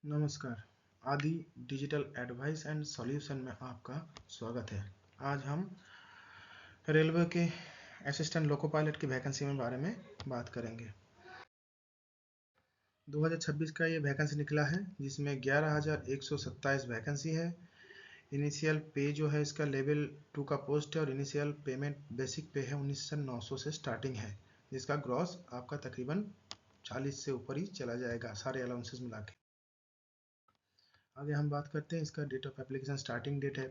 नमस्कार। आदि digital advice and solution में आपका स्वागत है। आज हम रेलवे के असिस्टेंट लोको पायलट की वैकेंसी में बारे में बात करेंगे। 2026 का ये वैकेंसी निकला है, जिसमें 11,127 वैकेंसी है। इनिशियल पे जो है इसका लेवल 2 का पोस्ट है और इनिशियल पेमेंट बेसिक पे है 19,900 से स्टार्टिंग है, जिसका ग्रॉस आपका तकरीबन 40 से ऊपर ही चला जाएगा सारे अलाउंसेस मिला के। आगे हम बात करते हैं, इसका date of application starting date है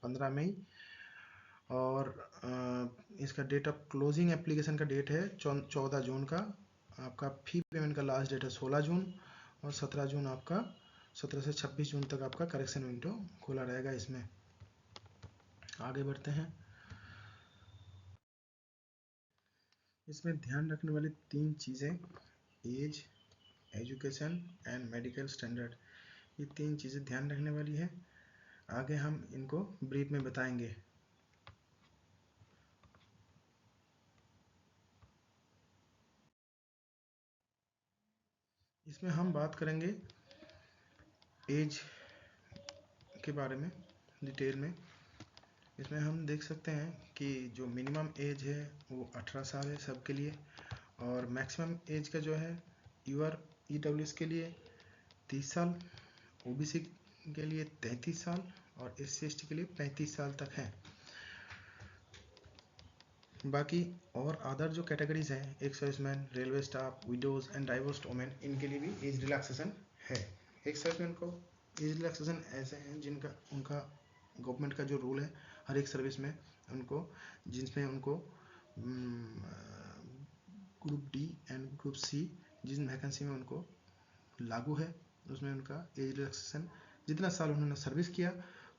15 मई और इसका डेट ऑफ क्लोजिंग एप्लीकेशन का डेट है 14 जून का। आपका फी पेमेंट का लास्ट डेट है 16 जून और 17 जून आपका 17 से 26 जून तक आपका करेक्शन विंडो खुला रहेगा। इसमें आगे बढ़ते हैं। इसमें ध्यान रखने वाली 3 चीज़ें, age, education and medical standard, ये 3 चीज़ें ध्यान रखने वाली है। आगे हम इनको ब्रीफ में बताएंगे। इसमें हम बात करेंगे एज के बारे में डिटेल में। इसमें हम देख सकते हैं कि जो मिनिमम एज है वो 18 साल है सबके लिए, और मैक्सिमम एज का जो है यूआर ईडब्ल्यूएस के लिए 30 साल, ओबीसी के लिए 33 साल और एससी एसटी के लिए 35 साल तक है। बाकी और अदर जो कैटेगरीज हैं, ex serviceman, railway staff, widows and divorced women, इनके लिए भी एज रिलैक्सेशन है। एक्स सर्विसमैन को एज रिलैक्सेशन ऐसे हैं जिनका उनका गवर्नमेंट का जो रूल है हर एक सर्विस में उनको, जिसमें उनको group D and group C जिन वैकेंसी में उनको लागू है, उसमें उनका एज रिलैक्सेशन जितना साल उन्होंने सर्विस किया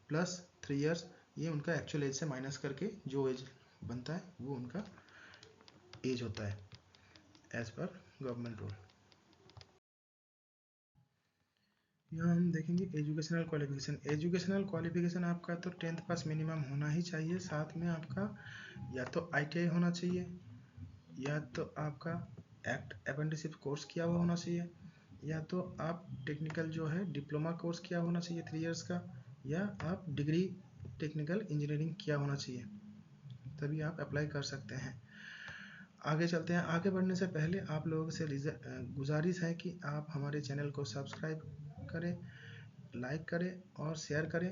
प्लस 3 इयर्स, ये उनका एक्चुअल एज से माइनस करके जो एज बनता है वो उनका एज होता है एज पर गवर्नमेंट रूल। यहाँ हम देखेंगे एजुकेशनल क्वालिफिकेशन। एजुकेशनल क्वालिफिकेशन आपका तो 10th पास मिनिमम होना ही चाहिए। साथ में आपका या तो ITI होना चाहिए, या तो आपका अप्रेंटिसशिप कोर्स किया हुआ होना चाहिए, या तो आप टेक्निकल जो है डिप्लोमा कोर्स किया होना चाहिए 3 इयर्स का, या आप डिग्री टेक्निकल इंजीनियरिंग किया होना चाहिए, तभी आप अप्लाई कर सकते हैं। आगे चलते हैं। आगे बढ़ने से पहले आप लोगों से गुजारिश है कि आप हमारे चैनल को सब्सक्राइब करें, लाइक करें और शेयर करें।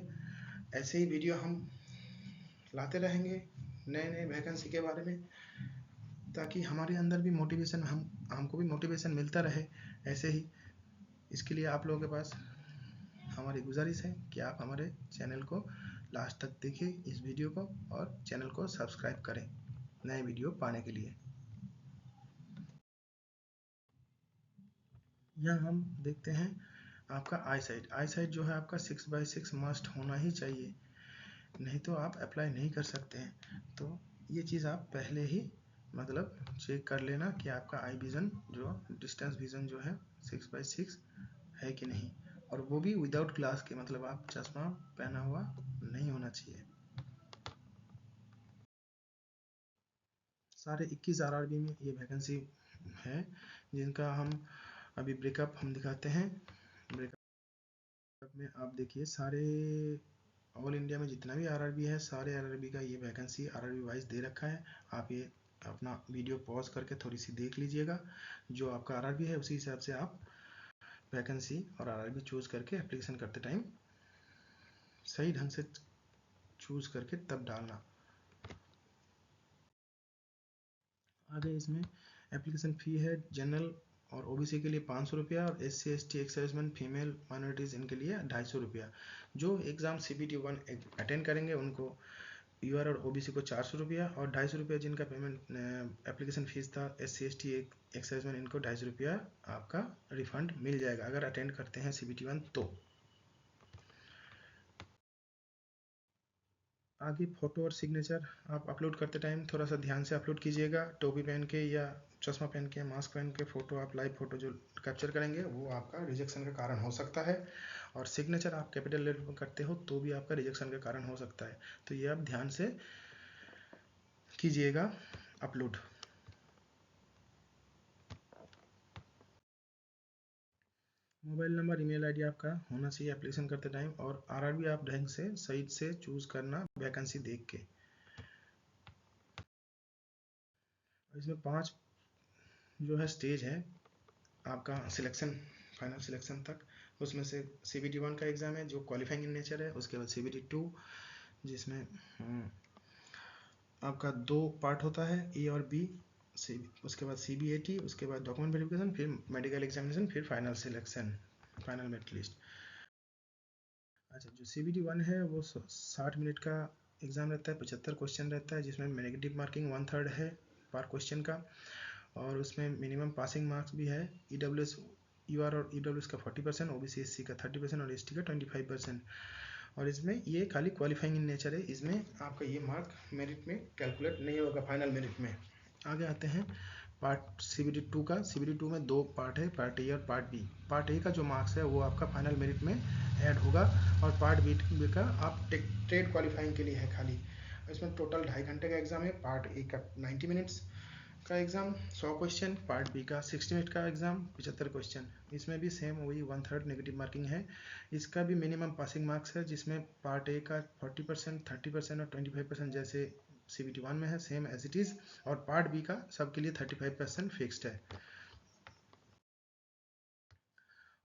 ऐसे ही वीडियो हम लाते रहेंगे नए नए वैकेंसी के बारे में, ताकि हमारे अंदर भी मोटिवेशन, हमको भी मोटिवेशन मिलता रहे ऐसे ही। इसके लिए आप लोगों के पास हमारी गुजारिश है कि आप हमारे चैनल को लास्ट तक देखिए इस वीडियो को, और चैनल को सब्सक्राइब करें नए वीडियो पाने के लिए। यहाँ हम देखते हैं आपका आई साइट जो है आपका 6/6 मस्ट होना ही चाहिए, नहीं तो आप अप्लाई नहीं कर सकते हैं। तो ये चीज़ आप पहले ही मतलब चेक कर लेना कि आपका आई विज़न जो डिस्टेंस विज़न जो है 6/6 है कि नहीं, और वो भी विदाउट ग्लास के, मतलब आप चश्मा पहना हुआ नहीं होना चाहिए। सारे 21 RRB में ये वैकेंसी है, जिनका हम अभी ब्रेकअप हम दिखाते हैं। ब्रेकअप में आप देखिए सारे ऑल इंडिया में जितना भी RRB है, सारे RRB का ये वैकेंसी RRB वाइज दे रखा है। आप ये अपना वीडियो पॉज करके थोड़ी सी देख लीजिएगा, जो आपका RRB है उसी हिसाब से आप वैकेंसी और RRB चूज करके एप्लीकेशन करते टाइम सही ढंग से चूज करके तब डालना। आगे इसमें एप्लीकेशन फ़ी है जनरल और ओबीसी के लिए 500 रुपया, और SC ST ex serviceman, female minorities इनके लिए 250 रुपया। जो एग्ज़ाम CPT 1 अटेंड करेंगे उनको UR और OBC को 400 रुपया, और 250 रुपया जिनका पेमेंट एप्लीकेशन फ़ीस था SC ST एक्स सर्विसमैन, इनको 250 रुपया आपका रिफंड मिल जाएगा अगर अटेंड करते हैं CPT 1 तो। आगे फ़ोटो और सिग्नेचर आप अपलोड करते टाइम थोड़ा सा ध्यान से अपलोड कीजिएगा। टोपी पहन के या चश्मा पहन के, मास्क पहन के फ़ोटो, आप लाइव फ़ोटो जो कैप्चर करेंगे वो आपका रिजेक्शन का कारण हो सकता है, और सिग्नेचर आप कैपिटल लेटर में करते हो तो भी आपका रिजेक्शन का कारण हो सकता है। तो ये आप ध्यान से कीजिएगा upload. Mobile number, email ID आपका होना चाहिए एप्लीकेशन करते टाइम, और आरआरबी आप ढंग से सही से चूज करना वैकेंसी देख के। इसमें 5 जो है स्टेज है आपका सिलेक्शन, फाइनल सिलेक्शन तक। उसमें से CBT 1 का एग्ज़ाम है जो क्वालिफाइंग इन नेचर है। उसके बाद CBT 2 जिसमें आपका 2 पार्ट होता है, A और B। उसके बाद CBAT, उसके बाद डॉक्यूमेंट वेरिफिकेशन, फिर मेडिकल एग्जामिनेशन, फिर final selection, final merit list. अच्छा, जो CBT 1 है वो 60 मिनट का एग्ज़ाम रहता है, 75 क्वेश्चन रहता है, जिसमें नेगेटिव मार्किंग 1/3 है पर क्वेश्चन का, और उसमें मिनिमम पासिंग मार्क्स भी है। EWS UR और EWS का 40%, OBC SC का 30% और ST का 25%। और इसमें ये खाली क्वालिफाइंग इन नेचर है, इसमें आपका ये मार्क मेरिट में कैलकुलेट नहीं होगा फाइनल मेरिट में। आगे आते हैं पार्ट CBT 2 का। CBT 2 में 2 पार्ट है, पार्ट A और पार्ट B। पार्ट A का जो मार्क्स है वो आपका फाइनल मेरिट में ऐड होगा, और पार्ट B का आप ट्रेड क्वालिफाइंग के लिए है खाली। इसमें टोटल 2.5 घंटे का एग्जाम है। पार्ट A का 90 मिनट्स का एग्जाम 100 क्वेश्चन, पार्ट B का 60 मिनट का एग्जाम 75 क्वेश्चन। इसमें भी सेम वही 1/3 नेगेटिव मार्किंग है। इसका भी मिनिमम पासिंग मार्क्स है, जिसमें पार्ट A का 40%, 30% और 25% जैसे CBT 1 में है, सेम एज इट इज़। और पार्ट B का सबके लिए 35% फिक्स्ड है।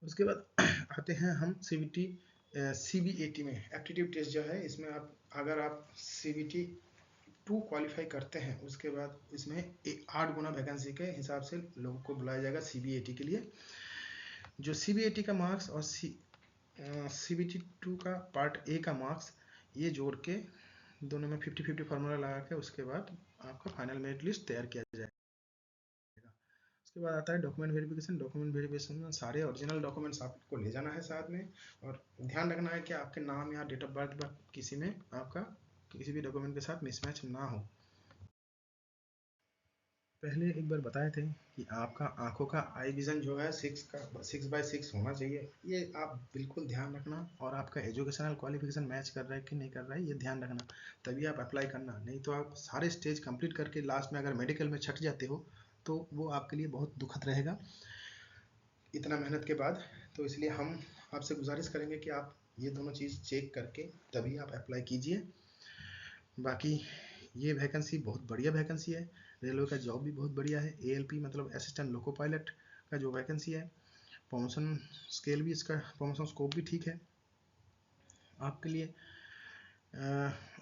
उसके बाद आते हैं हम CBAT में। एप्टीट्यूड टेस्ट जो है, इसमें आप अगर आप CBT 2 क्वालिफाई करते हैं, उसके बाद इसमें 8 गुना वैकेंसी के हिसाब से लोगों को बुलाया जाएगा CBAT के लिए। जो CBAT का मार्क्स और CBT 2 का पार्ट A का मार्क्स, ये जोड़ के दोनों में 50-50 फार्मूला लगा के उसके बाद आपका फाइनल मेरिट लिस्ट तैयार किया जाएगा। उसके बाद आता है डॉक्यूमेंट वेरिफिकेशन। डॉक्यूमेंट वेरिफिकेशन में सारे ओरिजिनल डॉक्यूमेंट्स आपको ले जाना है साथ में, और ध्यान रखना है कि आपके नाम या डेट ऑफ बर्थ किसी में आपका किसी भी डॉक्यूमेंट के साथ मिसमैच ना हो। पहले एक बार बताए थे कि आपका आंखों का आई विज़न जो है 6x6 होना चाहिए। ये आप बिल्कुल ध्यान रखना, और आपका एजुकेशनल क्वालिफिकेशन मैच कर रहा है कि नहीं कर रहा है ये ध्यान रखना, तभी आप अप्लाई करना। नहीं तो आप सारे स्टेज कंप्लीट करके लास्ट में अगर मेडिकल में छट जाते हो तो वो आपके लिए बहुत दुखद रहेगा इतना मेहनत के बाद। तो इसलिए हम आपसे गुजारिश करेंगे कि आप ये दोनों चीज़ चेक करके तभी आप अप्लाई कीजिए। बाकी ये वैकेंसी बहुत बढ़िया वैकेंसी है, रेलवे का जॉब भी बहुत बढ़िया है। ALP मतलब असिस्टेंट लोको पायलट का जो वैकेंसी है, प्रमोशन स्केल भी इसका, प्रमोशन स्कोप भी ठीक है आपके लिए।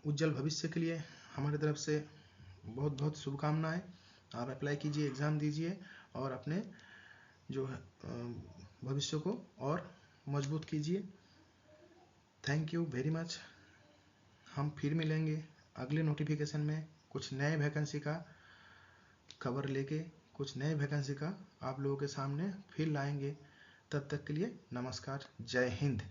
उज्जवल भविष्य के लिए हमारी तरफ से बहुत बहुत शुभकामनाएं। आप अप्लाई कीजिए, एग्ज़ाम दीजिए, और अपने जो है भविष्य को और मजबूत कीजिए। Thank you very much. हम फिर मिलेंगे अगले नोटिफिकेशन में कुछ नए वैकेंसी का खबर लेके, कुछ नए वैकेंसी का आप लोगों के सामने फिर लाएंगे। तब तक के लिए नमस्कार, जय हिंद।